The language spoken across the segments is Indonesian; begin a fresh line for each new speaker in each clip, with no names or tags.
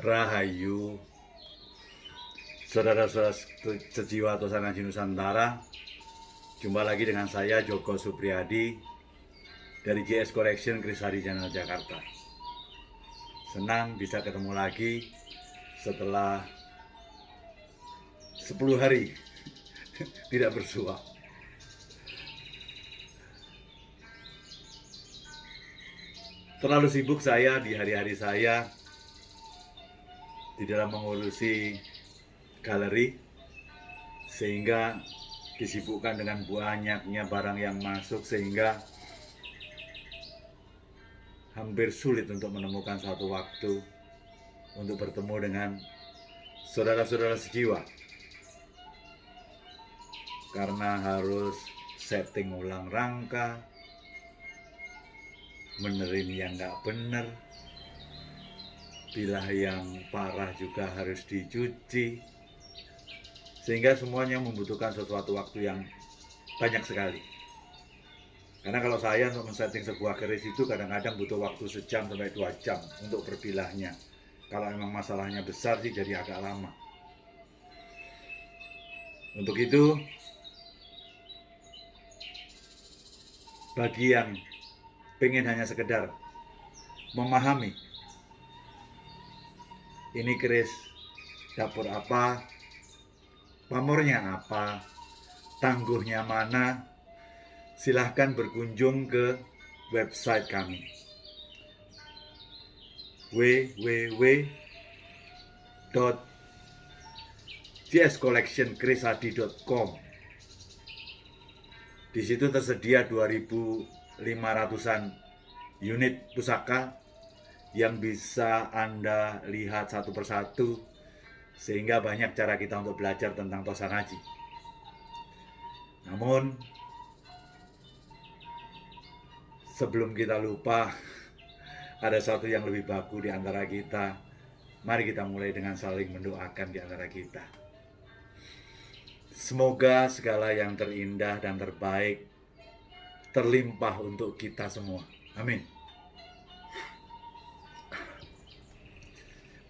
Rahayu, saudara-saudara sejiwa Tosana Haji Nusantara. Jumpa lagi dengan saya Joko Supriyadi dari JS Collection Krisari Channel Jakarta. Senang bisa ketemu lagi setelah 10 hari tidak bersua. Terlalu sibuk saya di hari-hari saya di dalam mengurusi galeri, sehingga disibukkan dengan banyaknya barang yang masuk, sehingga hampir sulit untuk menemukan satu waktu untuk bertemu dengan saudara-saudara sejiwa, karena harus setting ulang rangka, benerin yang nggak bener, bilah yang parah juga harus dicuci, sehingga semuanya membutuhkan sesuatu waktu yang banyak sekali. Karena kalau saya untuk men-setting sebuah keris itu kadang-kadang butuh waktu sejam sampai 2 jam untuk berbilahnya. Kalau memang masalahnya besar sih jadi agak lama. Untuk itu, bagi yang pengen hanya sekedar memahami ini keris dapur apa, pamornya apa, tangguhnya mana, silahkan berkunjung ke website kami www.jscollectionkrisadi.com. Di situ tersedia 2.500-an unit pusaka yang bisa Anda lihat satu persatu, sehingga banyak cara kita untuk belajar tentang Tosana Haji. Namun sebelum kita lupa, ada satu yang lebih baku di antara kita. Mari kita mulai dengan saling mendoakan di antara kita. Semoga segala yang terindah dan terbaik terlimpah untuk kita semua. Amin.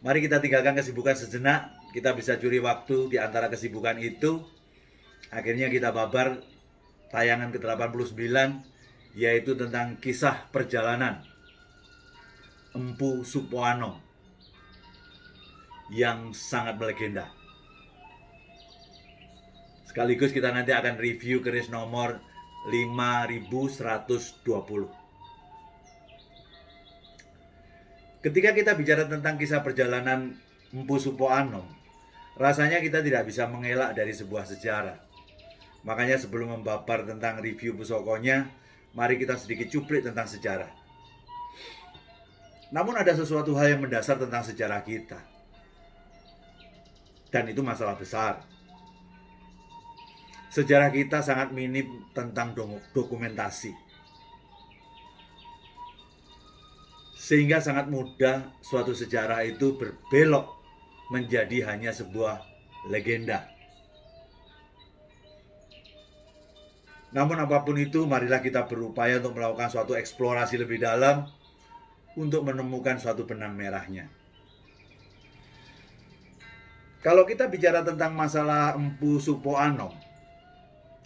Mari kita tinggalkan kesibukan sejenak. Kita bisa curi waktu di antara kesibukan itu. Akhirnya kita babar tayangan ke-89, yaitu tentang kisah perjalanan Empu Supoanom yang sangat melegenda. Sekaligus kita nanti akan review keris nomor 5120. Ketika kita bicara tentang kisah perjalanan Empu Supoanom, rasanya kita tidak bisa mengelak dari sebuah sejarah. Makanya sebelum membabar tentang review pusokonya, mari kita sedikit cuplik tentang sejarah. Namun ada sesuatu hal yang mendasar tentang sejarah kita, dan itu masalah besar. Sejarah kita sangat minim tentang dokumentasi, sehingga sangat mudah suatu sejarah itu berbelok menjadi hanya sebuah legenda. Namun apapun itu, marilah kita berupaya untuk melakukan suatu eksplorasi lebih dalam untuk menemukan suatu benang merahnya. Kalau kita bicara tentang masalah Empu Supoanom,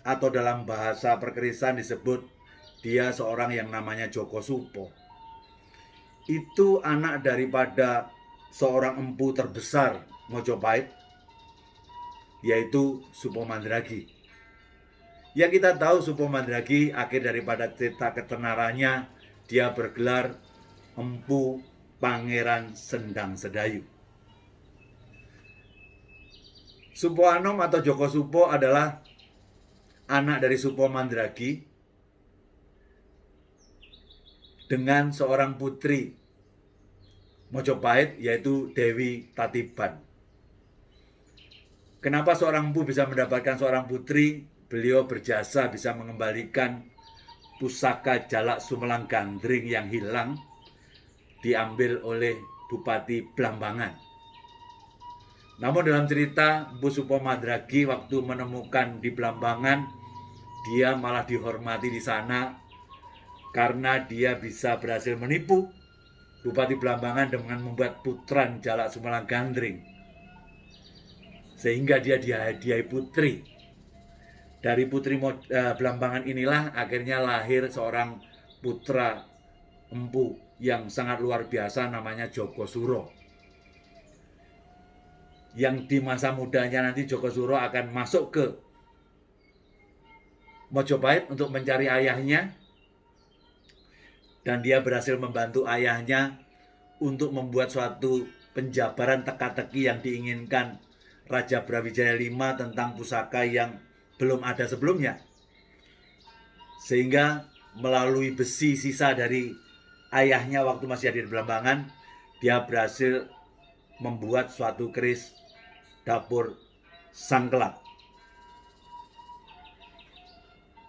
atau dalam bahasa perkerisan disebut dia seorang yang namanya Joko Supo, itu anak daripada seorang empu terbesar Mojopahit, yaitu Supo Mandragi. Yang kita tahu Supo Mandragi akhir daripada cerita ketenarannya, dia bergelar Empu Pangeran Sendang Sedayu. Supoanom atau Joko Supo adalah anak dari Supo Mandragi dengan seorang putri Mojopahit, yaitu Dewi Tatiban. Kenapa seorang empu bisa mendapatkan seorang putri? Beliau berjasa bisa mengembalikan pusaka Jalak Sumelang Gandring yang hilang, diambil oleh Bupati Blambangan. Namun dalam cerita, Empu Supo Mandragi waktu menemukan di Blambangan, dia malah dihormati di sana karena dia bisa berhasil menipu Bupati Blambangan dengan membuat putran Jalak Sumelang Gandring, sehingga dia dihadiahi putri. Dari putri Blambangan inilah akhirnya lahir seorang putra empu yang sangat luar biasa, namanya Joko Suro. Yang di masa mudanya nanti Joko Suro akan masuk ke Mojopahit untuk mencari ayahnya, dan dia berhasil membantu ayahnya untuk membuat suatu penjabaran teka-teki yang diinginkan Raja Brawijaya V tentang pusaka yang belum ada sebelumnya. Sehingga melalui besi sisa dari ayahnya waktu masih ada di Blambangan, dia berhasil membuat suatu keris dapur Sangkelat.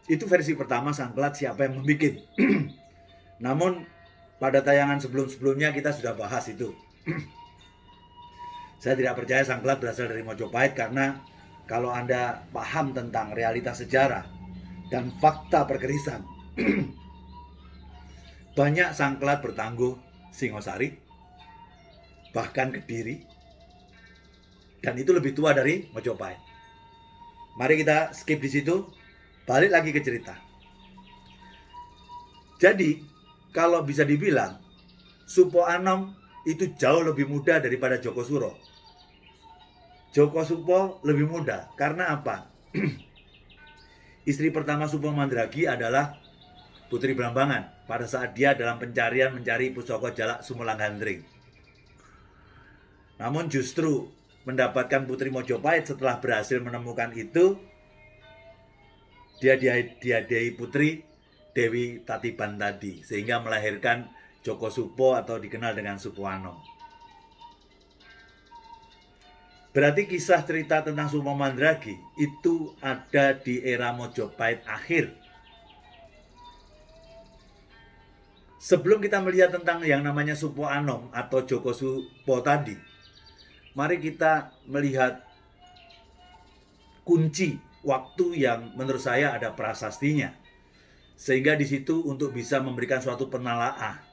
Itu versi pertama Sangkelat siapa yang membuat. Namun pada tayangan sebelum-sebelumnya kita sudah bahas itu. Saya tidak percaya Sangkelat berasal dari Mojopahit, karena kalau Anda paham tentang realitas sejarah dan fakta perkerisan, banyak Sangkelat bertangguh Singosari, bahkan Kediri, dan itu lebih tua dari Mojopahit. Mari kita skip di situ, balik lagi ke cerita. Jadi kalau bisa dibilang Supo Anom itu jauh lebih muda daripada Joko Suro. Joko Supo lebih muda karena apa? Istri pertama Supo Mandragi adalah Putri Blambangan pada saat dia dalam pencarian mencari pusaka Jalak Sumelang Gandring. Namun justru mendapatkan Putri Mojopahit setelah berhasil menemukan itu, dia dihadiahi putri Dewi Tatiban tadi, sehingga melahirkan Joko Supo atau dikenal dengan Supo Anom. Berarti kisah cerita tentang Supo Mandragi itu ada di era Mojopahit akhir. Sebelum kita melihat tentang yang namanya Supo Anom atau Joko Supo tadi, mari kita melihat kunci waktu yang menurut saya ada prasastinya. Sehingga di situ untuk bisa memberikan suatu penalaah.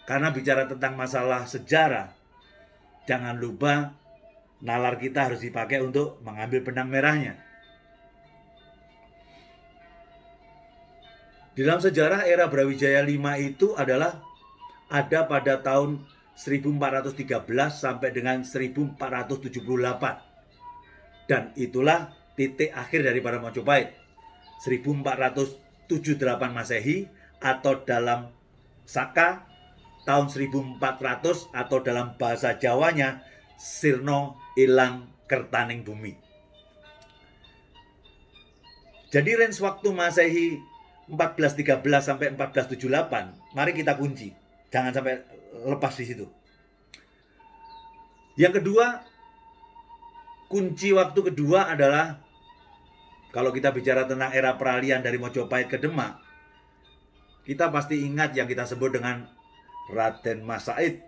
Karena bicara tentang masalah sejarah, jangan lupa nalar kita harus dipakai untuk mengambil benang merahnya. Di dalam sejarah era Brawijaya V itu adalah ada pada tahun 1413 sampai dengan 1478. Dan itulah titik akhir daripada Mojopahit. 1478 Masehi atau dalam Saka tahun 1400 atau dalam bahasa Jawanya Sirno Ilang Kertaning Bumi. Jadi range waktu Masehi 1413 sampai 1478, mari kita kunci. Jangan sampai lepas di situ. Yang kedua, kunci waktu kedua adalah kalau kita bicara tentang era peralihan dari Mojopahit ke Demak, kita pasti ingat yang kita sebut dengan Raden Mas Said,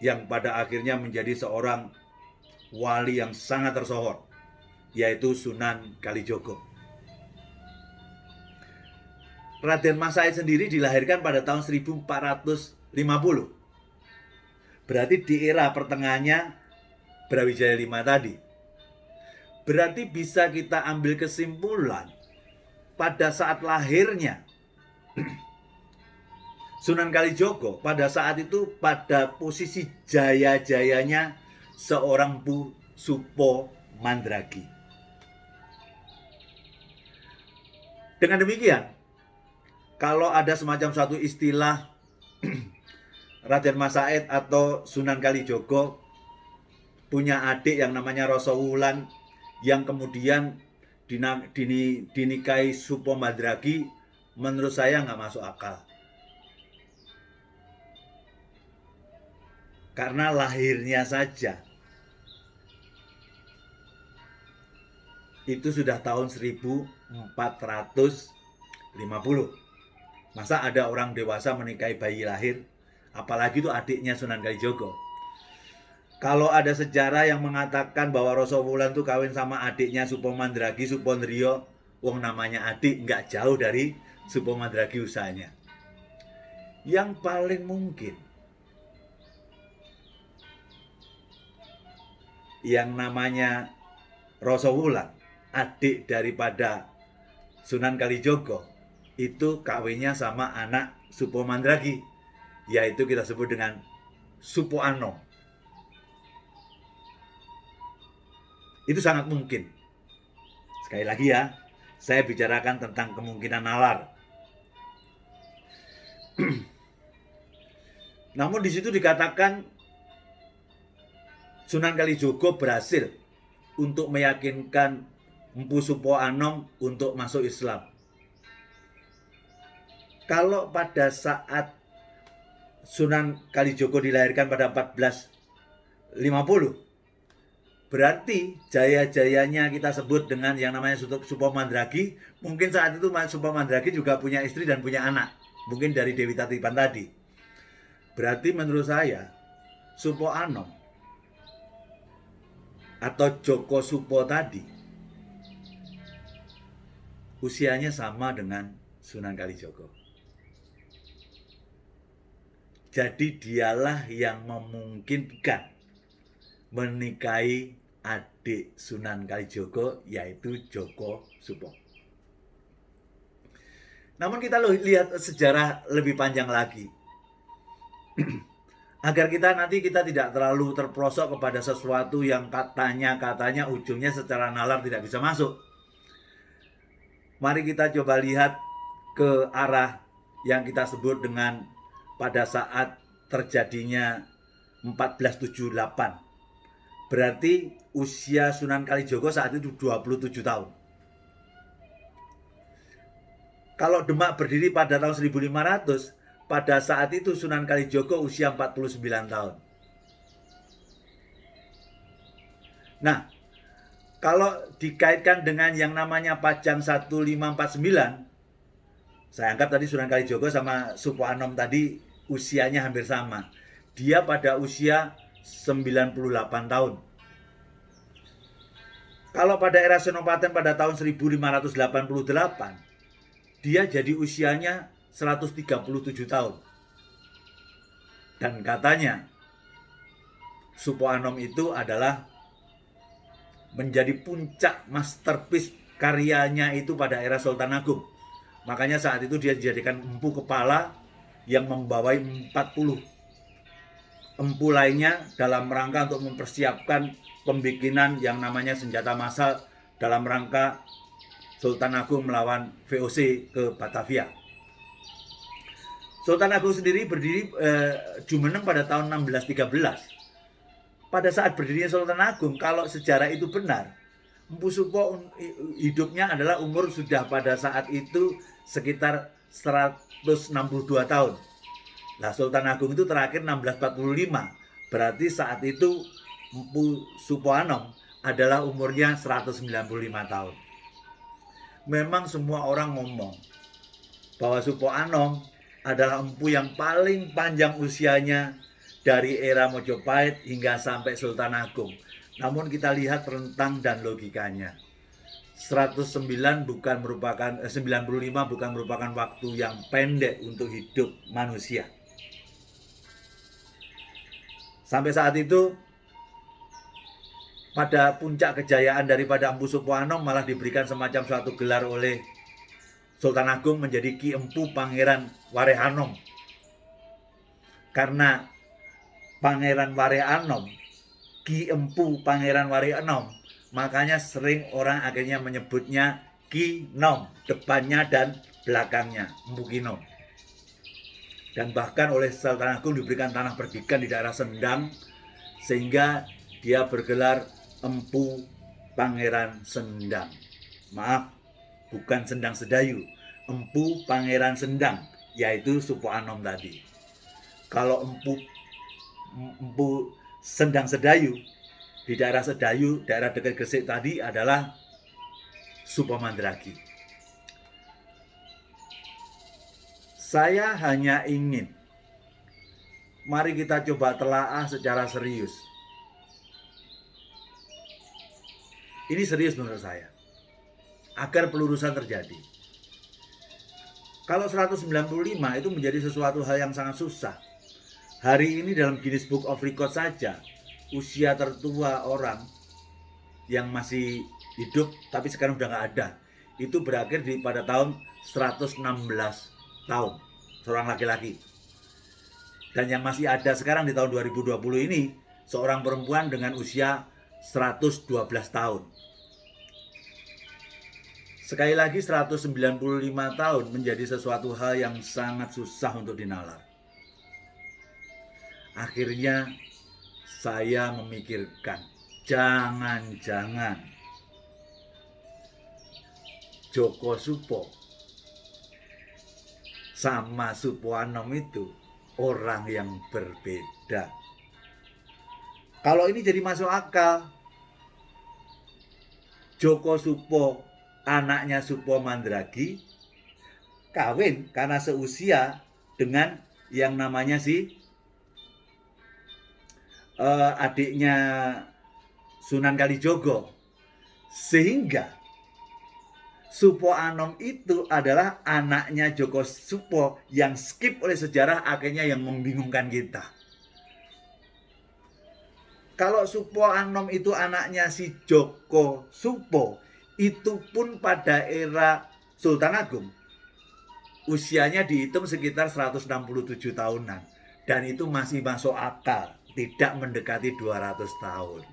yang pada akhirnya menjadi seorang wali yang sangat tersohor, yaitu Sunan Kalijogo. Raden Mas Said sendiri dilahirkan pada tahun 1450. Berarti di era pertengahannya Brawijaya V tadi. Berarti bisa kita ambil kesimpulan pada saat lahirnya Sunan Kalijogo, pada saat itu pada posisi jaya-jayanya seorang Supo Mandragi. Dengan demikian, kalau ada semacam suatu istilah Raden Mas Said atau Sunan Kalijogo punya adik yang namanya Rasa Wulan, yang kemudian dinikahi Supo Mandragi, menurut saya nggak masuk akal. Karena lahirnya saja itu sudah tahun 1450. Masa ada orang dewasa menikahi bayi lahir? Apalagi itu adiknya Sunan Kalijogo. Kalau ada sejarah yang mengatakan bahwa Rasa Wulan itu kawin sama adiknya Supo Mandragi, Supo Nriyo, wong namanya adik, nggak jauh dari Supo Mandragi usahanya. Yang paling mungkin yang namanya Rosowulan, adik daripada Sunan Kalijogo, itu kawinnya sama anak Supo Mandragi, yaitu kita sebut dengan Supo Anom. Itu sangat mungkin. Sekali lagi ya, saya bicarakan tentang kemungkinan nalar. Namun di situ dikatakan Sunan Kalijogo berhasil untuk meyakinkan Mpu Supo Anom untuk masuk Islam. Kalau pada saat Sunan Kalijogo dilahirkan pada 1450, berarti jaya-jayanya kita sebut dengan yang namanya Supo Mandragi. Mungkin saat itu Supo Mandragi juga punya istri dan punya anak, mungkin dari Dewi Tatipan tadi. Berarti menurut saya Supo Anom atau Joko Supo tadi usianya sama dengan Sunan Kalijogo. Jadi dialah yang memungkinkan menikahi adik Sunan Kalijogo, yaitu Joko Supo. Namun kita lihat sejarah lebih panjang lagi. Agar kita tidak terlalu terprosok kepada sesuatu yang katanya ujungnya secara nalar tidak bisa masuk. Mari kita coba lihat ke arah yang kita sebut dengan pada saat terjadinya 1478. Berarti usia Sunan Kalijogo saat itu 27 tahun. Kalau Demak berdiri pada tahun 1500, pada saat itu Sunan Kalijogo usia 49 tahun. Nah, kalau dikaitkan dengan yang namanya Pajang 1549, saya anggap tadi Sunan Kalijogo sama Supo Anom tadi usianya hampir sama. Dia pada usia 98 tahun. Kalau pada era Senopati pada tahun 1588, dia jadi usianya 137 tahun. Dan katanya Supo Anom itu adalah menjadi puncak masterpiece karyanya itu pada era Sultan Agung. Makanya saat itu dia dijadikan empu kepala yang membawai 40 empu lainnya dalam rangka untuk mempersiapkan pembikinan yang namanya senjata massal dalam rangka Sultan Agung melawan VOC ke Batavia. Sultan Agung sendiri berdiri jumeneng pada tahun 1613. Pada saat berdirinya Sultan Agung, kalau sejarah itu benar, Mpu Supo hidupnya adalah umur sudah pada saat itu sekitar 162 tahun. Nah, Sultan Agung itu terakhir 1645. Berarti saat itu Mpu Supo Anom adalah umurnya 195 tahun. Memang semua orang ngomong bahwa Supo Anom adalah empu yang paling panjang usianya dari era Mojopahit hingga sampai Sultan Agung. Namun kita lihat rentang dan logikanya. 95 bukan merupakan waktu yang pendek untuk hidup manusia. Sampai saat itu pada puncak kejayaan daripada Mpu Supo Anom malah diberikan semacam suatu gelar oleh Sultan Agung menjadi Ki Empu Pangeran Warehanom. Karena Pangeran Warehanom, Ki Empu Pangeran Warehanom, makanya sering orang akhirnya menyebutnya Ki Nom, depannya dan belakangnya, Empu Ki Nom. Dan bahkan oleh Sultan Agung diberikan tanah perdikan di daerah Sendang, sehingga dia bergelar Empu Pangeran Sendang. Maaf, bukan Sendang Sedayu, Empu Pangeran Sendang, yaitu Supo Anom tadi. Kalau Empu Sendang Sedayu di daerah Sedayu, daerah dekat Gresik tadi adalah Supo Mandragi. Saya hanya ingin, mari kita coba telaah secara serius. Ini serius menurut saya, agar pelurusan terjadi. Kalau 195 itu menjadi sesuatu hal yang sangat susah. Hari ini dalam Guinness Book of Record saja, usia tertua orang yang masih hidup tapi sekarang udah nggak ada, itu berakhir pada tahun 116 tahun, seorang laki-laki. Dan yang masih ada sekarang di tahun 2020 ini, seorang perempuan dengan usia 112 tahun. Sekali lagi 195 tahun menjadi sesuatu hal yang sangat susah untuk dinalar. Akhirnya saya memikirkan, jangan-jangan Joko Supo sama Supoanom itu orang yang berbeda. Kalau ini jadi masuk akal, Joko Supo anaknya Supo Mandragi kawin karena seusia dengan yang namanya adiknya Sunan Kalijogo, sehingga Supoanom itu adalah anaknya Joko Supo yang skip oleh sejarah, akhirnya yang membingungkan kita. Kalau Supoanom itu anaknya si Joko Supo, itu pun pada era Sultan Agung, usianya dihitung sekitar 167 tahunan. Dan itu masih masuk akal, tidak mendekati 200 tahun.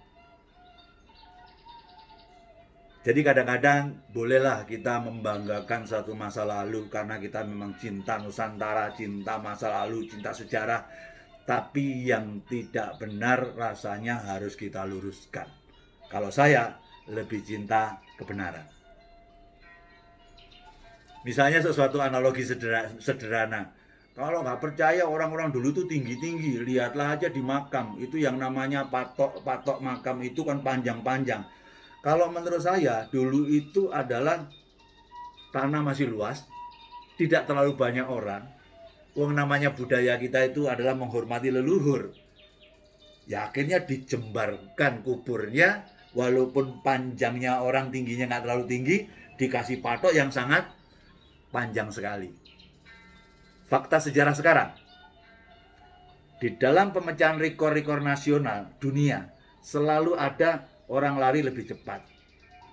Jadi kadang-kadang bolehlah kita membanggakan satu masa lalu karena kita memang cinta Nusantara, cinta masa lalu, cinta sejarah. Tapi yang tidak benar rasanya harus kita luruskan. Kalau saya lebih cinta kebenaran. Misalnya sesuatu analogi sederhana. Kalau nggak percaya orang-orang dulu tuh tinggi-tinggi, lihatlah aja di makam. Itu yang namanya patok makam itu kan panjang-panjang. Kalau menurut saya dulu itu adalah tanah masih luas, tidak terlalu banyak orang. Wong namanya budaya kita itu adalah menghormati leluhur. Ya akhirnya dijembarkan kuburnya, walaupun panjangnya orang tingginya nggak terlalu tinggi, dikasih patok yang sangat panjang sekali. Fakta sejarah sekarang, di dalam pemecahan rekor-rekor nasional dunia selalu ada orang lari lebih cepat,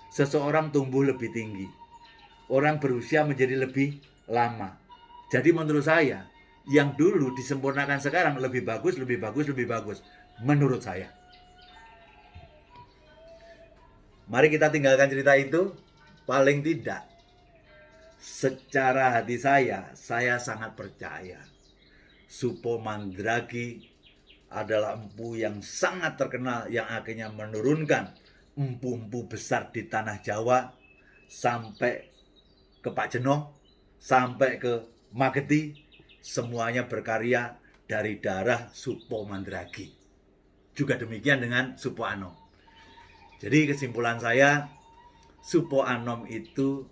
seseorang tumbuh lebih tinggi, orang berusia menjadi lebih lama. Jadi menurut saya, yang dulu disempurnakan sekarang lebih bagus, lebih bagus, lebih bagus. Menurut saya. Mari kita tinggalkan cerita itu. Paling tidak, secara hati saya sangat percaya Supo Mandragi adalah empu yang sangat terkenal yang akhirnya menurunkan empu-empu besar di tanah Jawa sampai ke Pak Jenoh, sampai ke Mageti, semuanya berkarya dari darah Supo Mandragi. Juga demikian dengan Supoanom. Jadi kesimpulan saya, Supoanom itu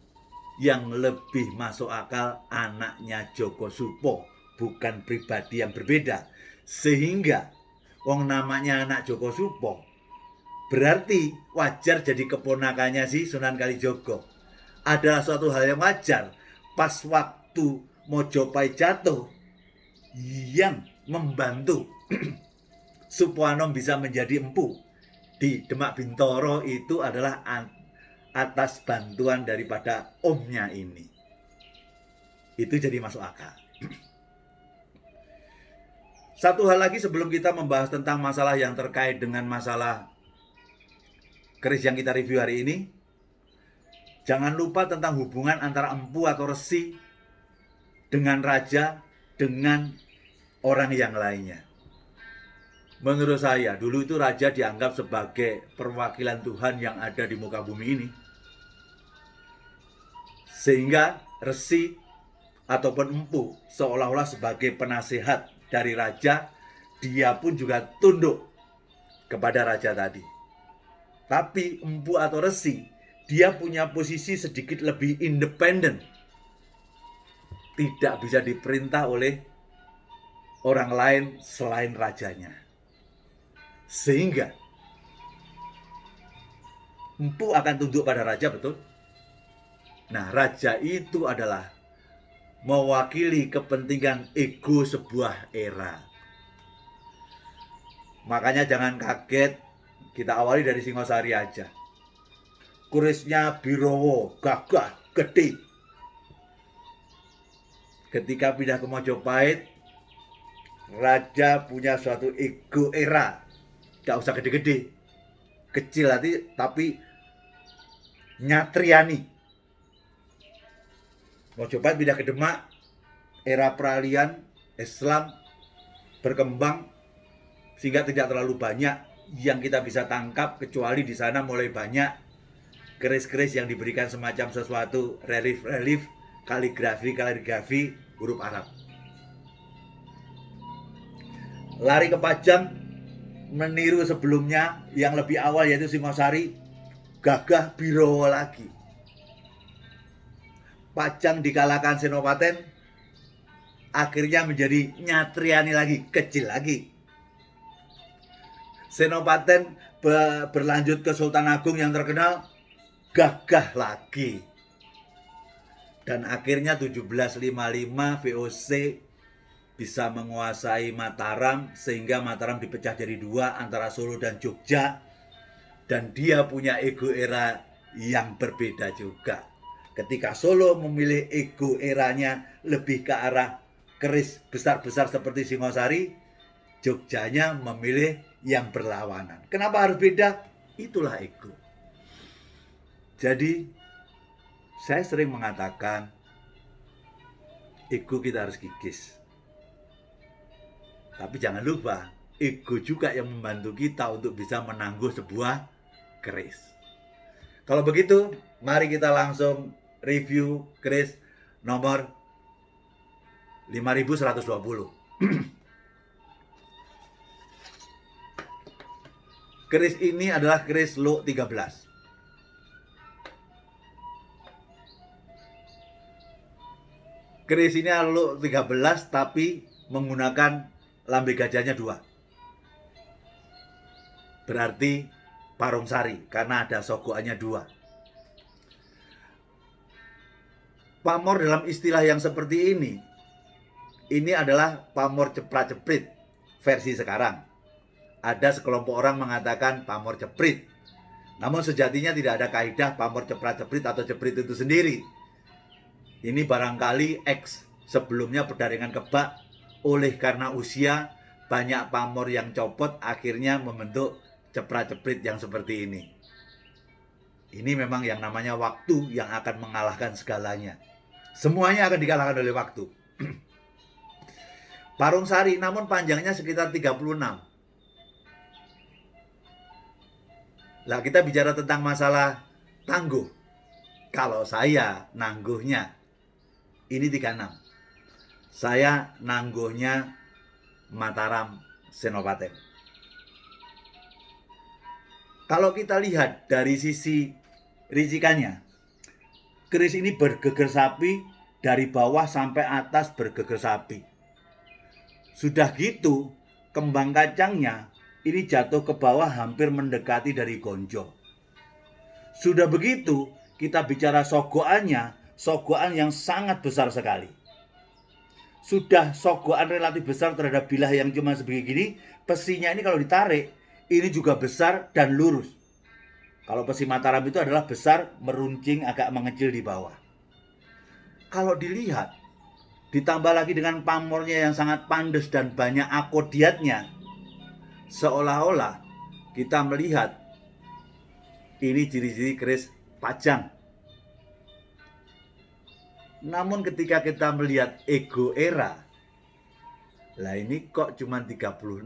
yang lebih masuk akal anaknya Joko Supo, bukan pribadi yang berbeda. Sehingga wong namanya anak Joko Supo, berarti wajar jadi keponakannya si Sunan Kalijogo. Adalah suatu hal yang wajar. Pas waktu Mojopahit jatuh, yang membantu Supoanom bisa menjadi empu di Demak Bintoro itu adalah atas bantuan daripada omnya ini. Itu jadi masuk akal. Satu hal lagi sebelum kita membahas tentang masalah yang terkait dengan masalah keris yang kita review hari ini, jangan lupa tentang hubungan antara empu atau resi dengan raja, dengan orang yang lainnya. Menurut saya, dulu itu raja dianggap sebagai perwakilan Tuhan yang ada di muka bumi ini. Sehingga resi ataupun empu seolah-olah sebagai penasehat dari raja, dia pun juga tunduk kepada raja tadi. Tapi empu atau resi, dia punya posisi sedikit lebih independen. Tidak bisa diperintah oleh orang lain selain rajanya. Sehingga empu akan tunduk pada raja, betul? Nah, raja itu adalah mewakili kepentingan ego sebuah era. Makanya jangan kaget, kita awali dari Singosari aja. Kerisnya Birowo, gagah, gede. Ketika pindah ke Mojopahit, raja punya suatu ego era. Gak usah gede-gede, kecil hati tapi nyatriani. Mojopahit pindah ke Demak, era peralihan Islam berkembang sehingga tidak terlalu banyak yang kita bisa tangkap, kecuali di sana mulai banyak keris-keris yang diberikan semacam sesuatu relief-relief, kaligrafi huruf Arab. Lari ke Pajang, meniru sebelumnya yang lebih awal yaitu Singosari, gagah Birowo lagi. Pajang dikalahkan Senopati, akhirnya menjadi nyatriani lagi, kecil lagi. Senopati berlanjut ke Sultan Agung yang terkenal, gagah lagi. Dan akhirnya 1755 VOC bisa menguasai Mataram, sehingga Mataram dipecah jadi dua antara Solo dan Jogja. Dan dia punya ego era yang berbeda juga. Ketika Solo memilih ego eranya lebih ke arah keris besar-besar seperti Singosari, Jogjanya memilih yang berlawanan. Kenapa harus beda? Itulah ego. Jadi saya sering mengatakan ego kita harus kikis. Tapi jangan lupa, ego juga yang membantu kita untuk bisa menangguh sebuah keris. Kalau begitu, mari kita langsung review keris nomor 5120. Keris ini adalah keris Lo 13. Keris ini adalah Lo 13 tapi menggunakan lambe gajahnya 2. Berarti Parung Sari karena ada sogoannya 2. Pamor dalam istilah yang seperti ini adalah pamor ceprat-ceprit versi sekarang. Ada sekelompok orang mengatakan pamor ceprit. Namun sejatinya tidak ada kaidah pamor ceprat-ceprit atau ceprit itu sendiri. Ini barangkali sebelumnya perdaringan kebak, oleh karena usia banyak pamor yang copot, akhirnya membentuk ceprat-ceprit yang seperti ini. Ini memang yang namanya waktu yang akan mengalahkan segalanya. Semuanya akan dikalahkan oleh waktu. Parung Sari namun panjangnya sekitar 36. Lah kita bicara tentang masalah tangguh. Kalau saya nangguhnya ini 36. Saya nangguhnya Mataram Senopati. Kalau kita lihat dari sisi ricikannya, keris ini bergeger sapi, dari bawah sampai atas bergeger sapi. Sudah gitu, kembang kacangnya ini jatuh ke bawah hampir mendekati dari gonjol. Sudah begitu, kita bicara sogoannya, sogoan yang sangat besar sekali. Sudah sogoan relatif besar terhadap bilah yang cuma sebegini, pesinya ini kalau ditarik, ini juga besar dan lurus. Kalau pesi Mataram itu adalah besar, meruncing, agak mengecil di bawah. Kalau dilihat, ditambah lagi dengan pamornya yang sangat pandes dan banyak akodiatnya, seolah-olah kita melihat ini ciri-ciri keris Pajang. Namun ketika kita melihat ego era, lah ini kok cuma 36.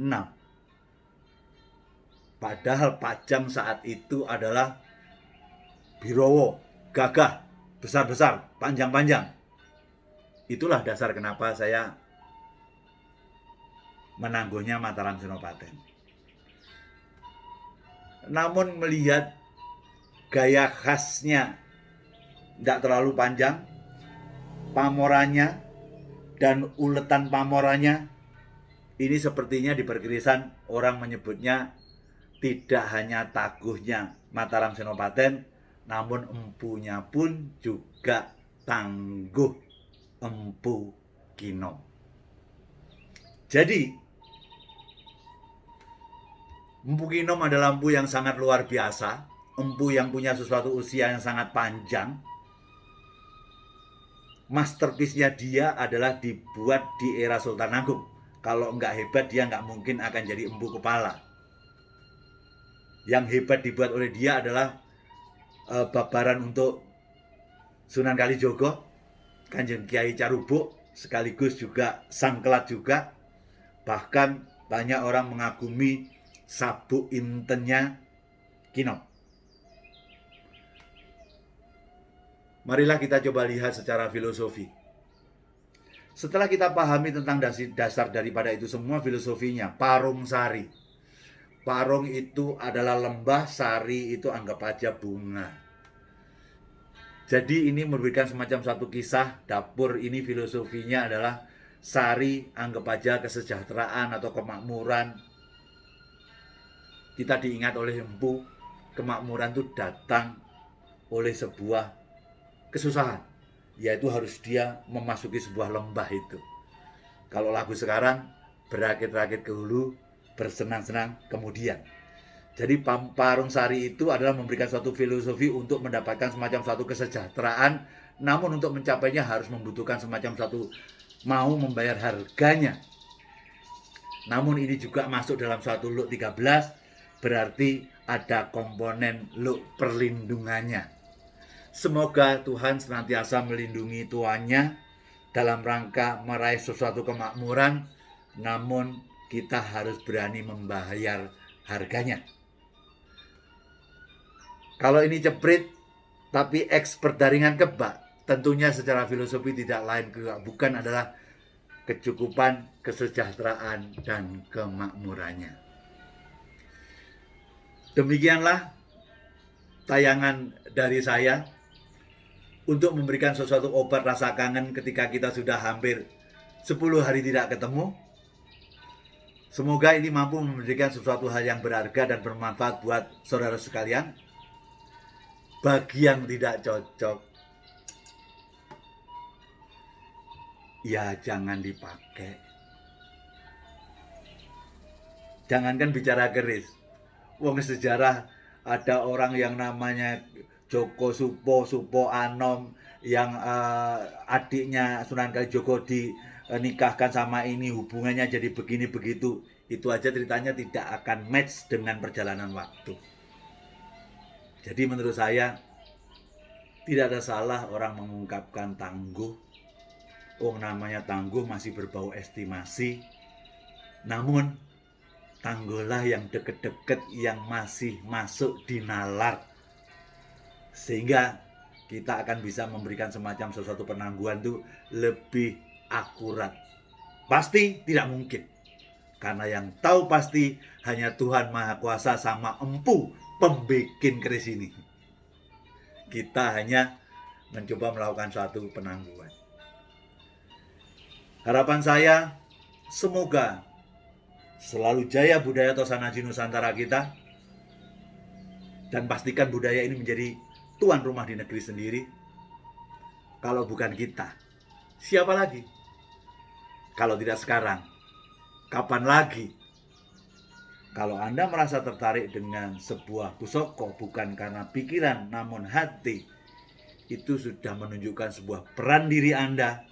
Padahal Pajang saat itu adalah Birowo, gagah, besar-besar, panjang-panjang. Itulah dasar kenapa saya menangguhnya Mataram Senopati. Namun melihat gaya khasnya tidak terlalu panjang, pamorannya dan uletan pamorannya, ini sepertinya di perkerisan orang menyebutnya tidak hanya taguhnya Mataram Senopati, namun empunya pun juga tangguh, Empu Kino. Jadi Empu Kinom adalah empu yang sangat luar biasa, empu yang punya sesuatu usia yang sangat panjang. Masterpiece-nya dia adalah dibuat di era Sultan Agung. Kalau nggak hebat, dia nggak mungkin akan jadi empu kepala. Yang hebat dibuat oleh dia adalah babaran untuk Sunan Kalijogo, Kanjeng Kiai Carubuk, sekaligus juga Sangkelat juga. Bahkan banyak orang mengagumi sabuk intennya Kinom. Marilah kita coba lihat secara filosofi. Setelah kita pahami tentang dasar daripada itu semua filosofinya, Parung Sari. Parung itu adalah lembah, sari itu anggap aja bunga. Jadi ini memberikan semacam satu kisah dapur. Ini filosofinya adalah sari anggap aja kesejahteraan atau kemakmuran. Kita diingat oleh empu, kemakmuran itu datang oleh sebuah kesusahan, yaitu harus dia memasuki sebuah lembah itu. Kalau lagu sekarang, berakit-rakit ke hulu, bersenang-senang kemudian. Jadi Parung Sari itu adalah memberikan suatu filosofi untuk mendapatkan semacam suatu kesejahteraan, namun untuk mencapainya harus membutuhkan semacam suatu mau membayar harganya. Namun ini juga masuk dalam suatu Luk 13, berarti ada komponen Luk perlindungannya. Semoga Tuhan senantiasa melindungi tuannya dalam rangka meraih sesuatu kemakmuran, namun kita harus berani membayar harganya. Kalau ini ceprit tapi expert daringan kebak, tentunya secara filosofi tidak lain bukan adalah kecukupan, kesejahteraan, dan kemakmurannya. Demikianlah tayangan dari saya untuk memberikan sesuatu obat rasa kangen ketika kita sudah hampir 10 hari tidak ketemu. Semoga ini mampu memberikan sesuatu hal yang berharga dan bermanfaat buat saudara sekalian. Bagi yang tidak cocok, ya jangan dipakai. Jangankan bicara keris. Wong sejarah ada orang yang namanya Joko Supo Anom yang adiknya Sunan Kalijogo dinikahkan sama ini, hubungannya jadi begini begitu. Itu aja ceritanya tidak akan match dengan perjalanan waktu. Jadi menurut saya tidak ada salah orang mengungkapkan tangguh. Namanya tangguh masih berbau estimasi. Namun tangguhlah yang deket-deket, yang masih masuk di nalar, sehingga kita akan bisa memberikan semacam sesuatu penangguhan itu lebih akurat. Pasti tidak mungkin, karena yang tahu pasti hanya Tuhan Maha Kuasa sama empu pembikin keris ini. Kita hanya mencoba melakukan suatu penangguhan. Harapan saya, semoga selalu jaya budaya Tosanaji Nusantara kita, dan pastikan budaya ini menjadi tuan rumah di negeri sendiri. Kalau bukan kita, siapa lagi? Kalau tidak sekarang, kapan lagi? Kalau Anda merasa tertarik dengan sebuah pusoko bukan karena pikiran namun hati, itu sudah menunjukkan sebuah peran diri Anda.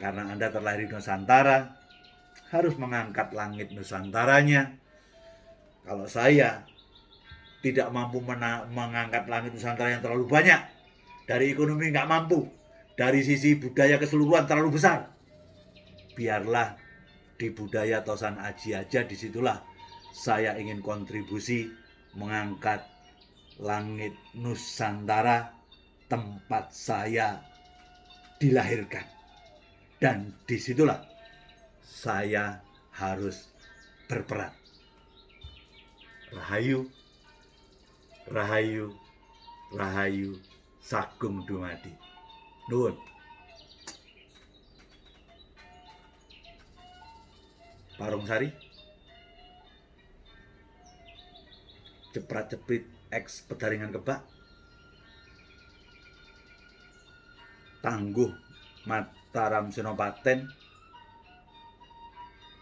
Karena Anda terlahir di Nusantara, harus mengangkat langit Nusantaranya. Kalau saya tidak mampu mengangkat langit Nusantara yang terlalu banyak, dari ekonomi nggak mampu, dari sisi budaya keseluruhan terlalu besar, biarlah di budaya Tosan Aji aja, disitulah saya ingin kontribusi mengangkat langit Nusantara tempat saya dilahirkan. Dan disitulah saya harus berperan. Rahayu, Rahayu, Rahayu, Sagung Dumadi. Nuwun. Parung Sari, Ceprat-ceprit X Pedaringan Kebak, Tangguh Mataram Senopaten,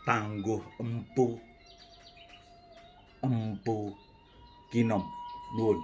Tangguh Empu Empu Kinom. Nuwun.